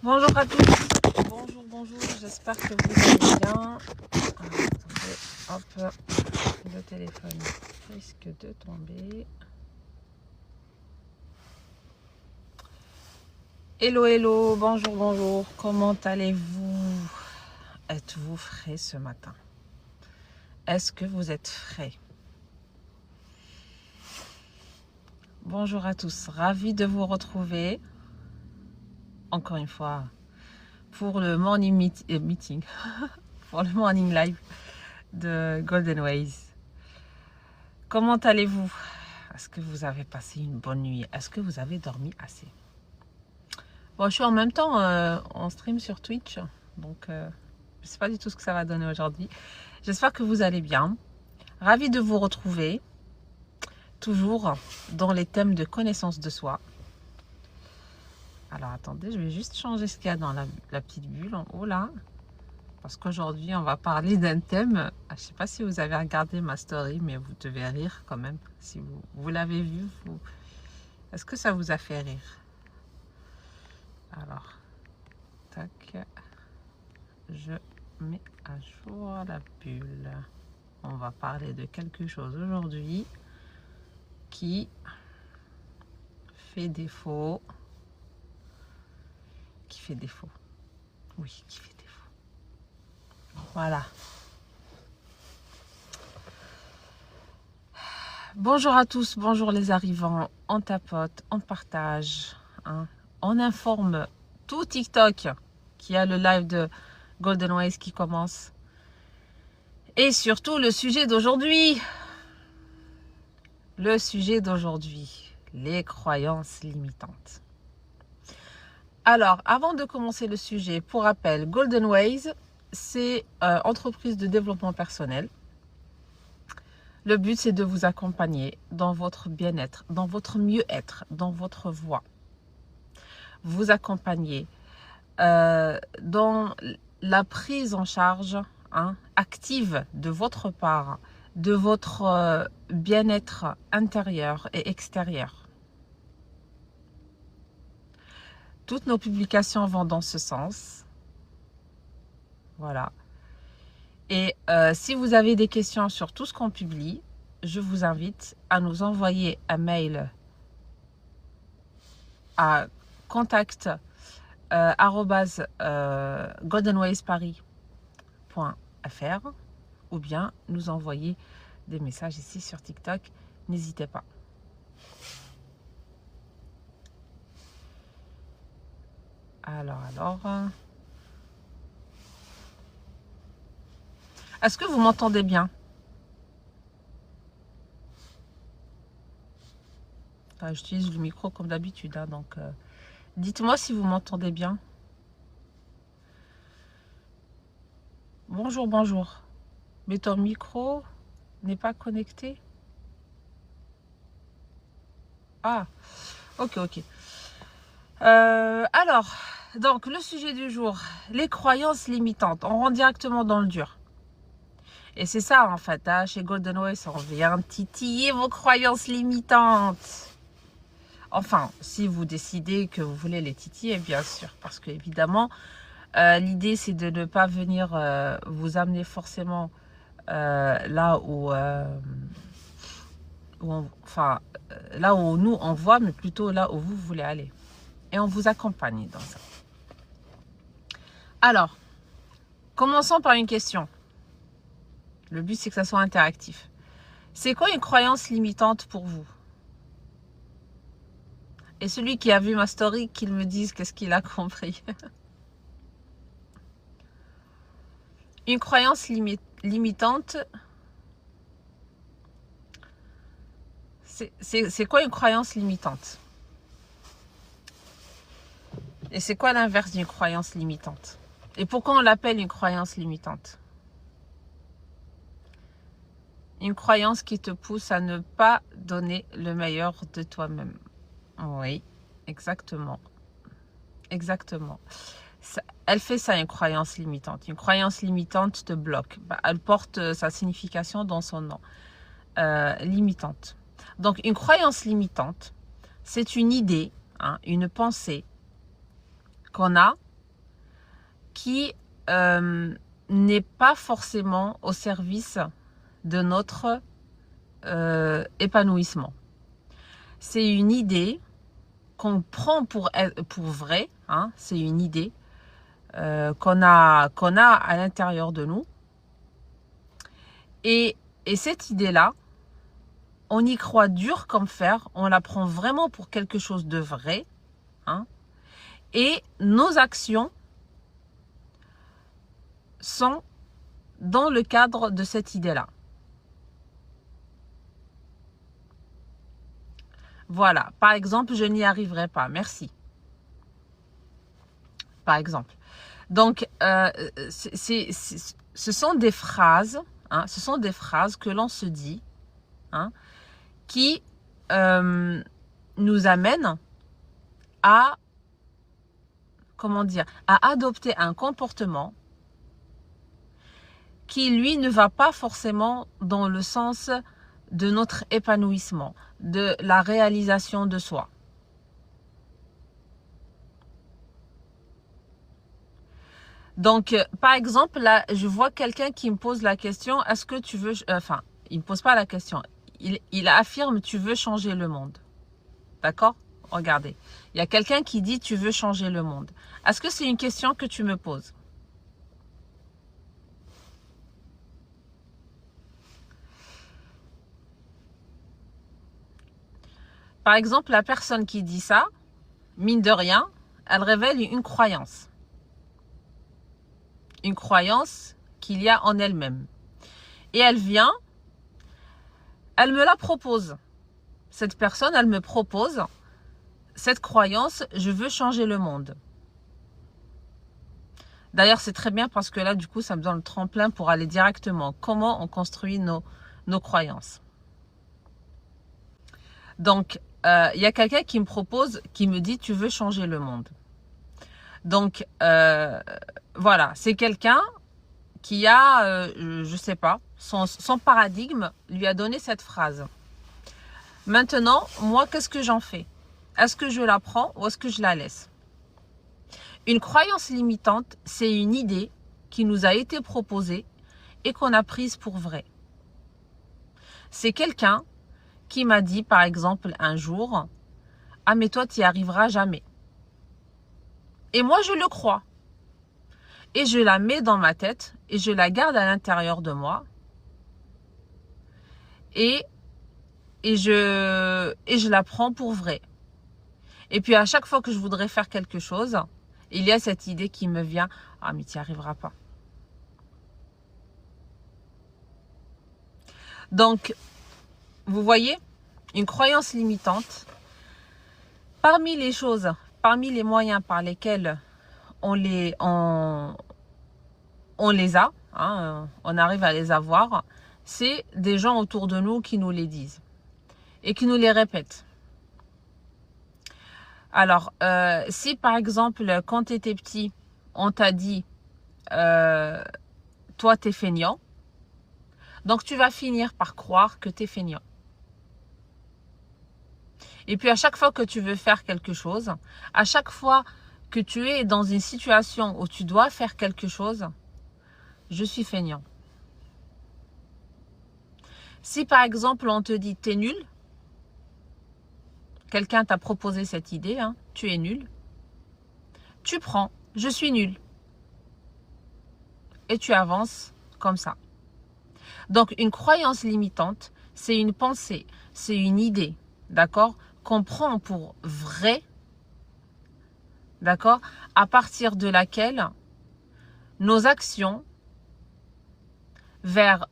Bonjour à tous, bonjour, j'espère que vous allez bien. Attendez, hop, le téléphone risque de tomber. Hello, bonjour, comment allez-vous? Êtes-vous frais ce matin? Est-ce que vous êtes frais? Bonjour à tous, ravi de vous retrouver, encore une fois, pour le morning meeting, pour le morning live de Golden Ways. Comment allez-vous? Est-ce que vous avez passé une bonne nuit? Est-ce que vous avez dormi assez? Bon, je suis en même temps en stream sur Twitch, donc je ne sais pas du tout ce que ça va donner aujourd'hui. J'espère que vous allez bien. Ravie de vous retrouver, toujours dans les thèmes de connaissance de soi. Alors attendez, je vais juste changer ce qu'il y a dans la petite bulle en haut là. Parce qu'aujourd'hui, on va parler d'un thème. Je ne sais pas si vous avez regardé ma story, mais vous devez rire quand même. Si vous l'avez vu, est-ce que ça vous a fait rire? Alors, tac, je mets à jour la bulle. On va parler de quelque chose aujourd'hui qui fait défaut. Oui, qui fait défaut. Voilà. Bonjour à tous, bonjour les arrivants. On tapote, on partage, hein. On informe tout TikTok qui a le live de Golden Ways qui commence. Et surtout le sujet d'aujourd'hui. Le sujet d'aujourd'hui, les croyances limitantes. Alors, avant de commencer le sujet, pour rappel, Golden Ways, c'est entreprise de développement personnel. Le but, c'est de vous accompagner dans votre bien-être, dans votre mieux-être, dans votre voie. Vous accompagner dans la prise en charge active de votre part, de votre bien-être intérieur et extérieur. Toutes nos publications vont dans ce sens. Voilà. Et si vous avez des questions sur tout ce qu'on publie, je vous invite à nous envoyer un mail à contact goldenwaysparis.fr ou bien nous envoyer des messages ici sur TikTok. N'hésitez pas. Alors. Est-ce que vous m'entendez bien? Enfin, j'utilise le micro comme d'habitude, donc dites-moi si vous m'entendez bien. Bonjour. Mais ton micro n'est pas connecté? Ah, ok. Alors, donc le sujet du jour, les croyances limitantes. On rentre directement dans le dur. Et c'est ça en fait, chez Golden Ways, on vient titiller vos croyances limitantes. Enfin, si vous décidez que vous voulez les titiller, bien sûr. Parce que évidemment, l'idée c'est de ne pas venir vous amener forcément là où nous on voit, mais plutôt là où vous voulez aller. Et on vous accompagne dans ça. Alors, commençons par une question. Le but, c'est que ça soit interactif. C'est quoi une croyance limitante pour vous? Et celui qui a vu ma story, qu'il me dise qu'est-ce qu'il a compris. Une croyance limitante, c'est quoi une croyance limitante? Et c'est quoi l'inverse d'une croyance limitante? Et pourquoi on l'appelle une croyance limitante? Une croyance qui te pousse à ne pas donner le meilleur de toi-même. Oui, exactement. Elle fait ça, une croyance limitante. Une croyance limitante te bloque. Elle porte sa signification dans son nom. Limitante. Donc, une croyance limitante, c'est une idée, une pensée qu'on a qui n'est pas forcément au service de notre épanouissement. C'est une idée qu'on prend pour vrai, hein, c'est une idée qu'on a à l'intérieur de nous. Et cette idée-là, on y croit dur comme fer, on la prend vraiment pour quelque chose de vrai, hein, et nos actions sont dans le cadre de cette idée-là. Voilà, par exemple, je n'y arriverai pas, merci. Par exemple. Donc, ce sont des phrases, hein, ce sont des phrases que l'on se dit, hein, qui nous amènent à, comment dire, à adopter un comportement qui, lui, ne va pas forcément dans le sens de notre épanouissement, de la réalisation de soi. Donc, par exemple, là, je vois quelqu'un qui me pose la question, est-ce que tu veux... Enfin, il ne me pose pas la question. Il affirme, tu veux changer le monde. D'accord? Regardez. Il y a quelqu'un qui dit, tu veux changer le monde. Est-ce que c'est une question que tu me poses? Par exemple, la personne qui dit ça, mine de rien, elle révèle une croyance. Une croyance qu'il y a en elle-même. Et elle vient, elle me la propose. Cette personne, elle me propose cette croyance, je veux changer le monde. D'ailleurs, c'est très bien parce que là, du coup, ça me donne le tremplin pour aller directement. Comment on construit nos croyances. Donc, il y a quelqu'un qui me propose, qui me dit, tu veux changer le monde. Donc, voilà, c'est quelqu'un qui a, je sais pas, son paradigme lui a donné cette phrase. Maintenant, moi, qu'est-ce que j'en fais? Est-ce que je la prends ou est-ce que je la laisse? Une croyance limitante, c'est une idée qui nous a été proposée et qu'on a prise pour vraie. C'est quelqu'un qui m'a dit, par exemple, un jour, « Ah, mais toi, tu n'y arriveras jamais. » Et moi, je le crois. Et je la mets dans ma tête et je la garde à l'intérieur de moi. Et je la prends pour vraie. Et puis, à chaque fois que je voudrais faire quelque chose, il y a cette idée qui me vient, « Ah, mais tu n'y arriveras pas. » Donc, vous voyez, une croyance limitante, parmi les choses, parmi les moyens par lesquels on les a, hein, on arrive à les avoir, c'est des gens autour de nous qui nous les disent et qui nous les répètent. Alors, si par exemple, quand tu étais petit, on t'a dit, toi, t'es feignant, donc tu vas finir par croire que t'es feignant. Et puis à chaque fois que tu veux faire quelque chose, à chaque fois que tu es dans une situation où tu dois faire quelque chose, je suis feignant. Si par exemple on te dit t'es nul, quelqu'un t'a proposé cette idée, hein, tu es nul, tu prends, je suis nul. Et tu avances comme ça. Donc une croyance limitante, c'est une pensée, c'est une idée, d'accord, qu'on prend pour vrai, d'accord, à partir de laquelle nos actions vers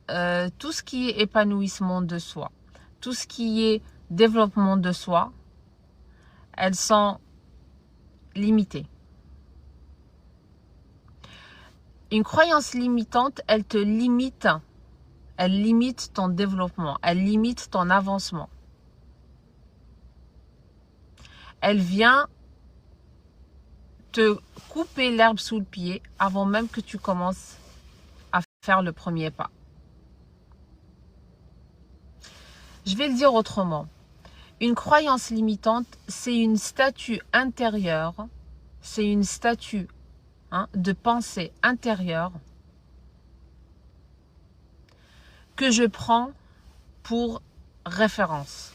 tout ce qui est épanouissement de soi, tout ce qui est développement de soi, elles sont limitées. Une croyance limitante, elle te limite, elle limite ton développement, elle limite ton avancement. Elle vient te couper l'herbe sous le pied avant même que tu commences à faire le premier pas. Je vais le dire autrement. Une croyance limitante, c'est une statue intérieure, c'est une statue de pensée intérieure que je prends pour référence.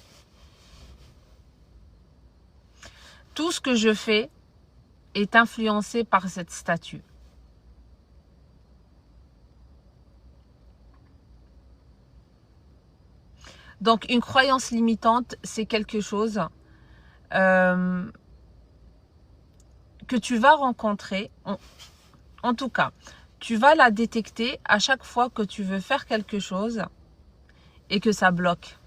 Tout ce que je fais est influencé par cette statue. Donc, une croyance limitante, c'est quelque chose que tu vas rencontrer. En tout cas, tu vas la détecter à chaque fois que tu veux faire quelque chose et que ça bloque.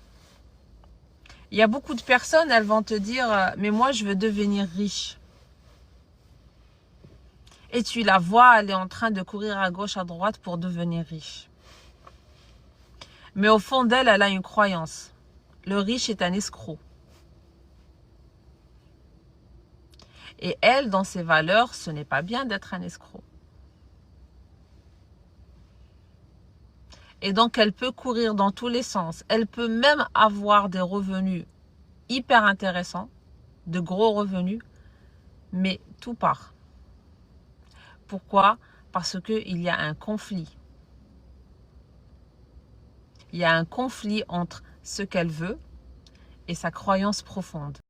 Il y a beaucoup de personnes, elles vont te dire « mais moi, je veux devenir riche ». Et tu la vois, elle est en train de courir à gauche, à droite pour devenir riche. Mais au fond d'elle, elle a une croyance. Le riche est un escroc. Et elle, dans ses valeurs, ce n'est pas bien d'être un escroc. Et donc, elle peut courir dans tous les sens. Elle peut même avoir des revenus hyper intéressants, de gros revenus, mais tout part. Pourquoi? Parce qu'il y a un conflit. Il y a un conflit entre ce qu'elle veut et sa croyance profonde.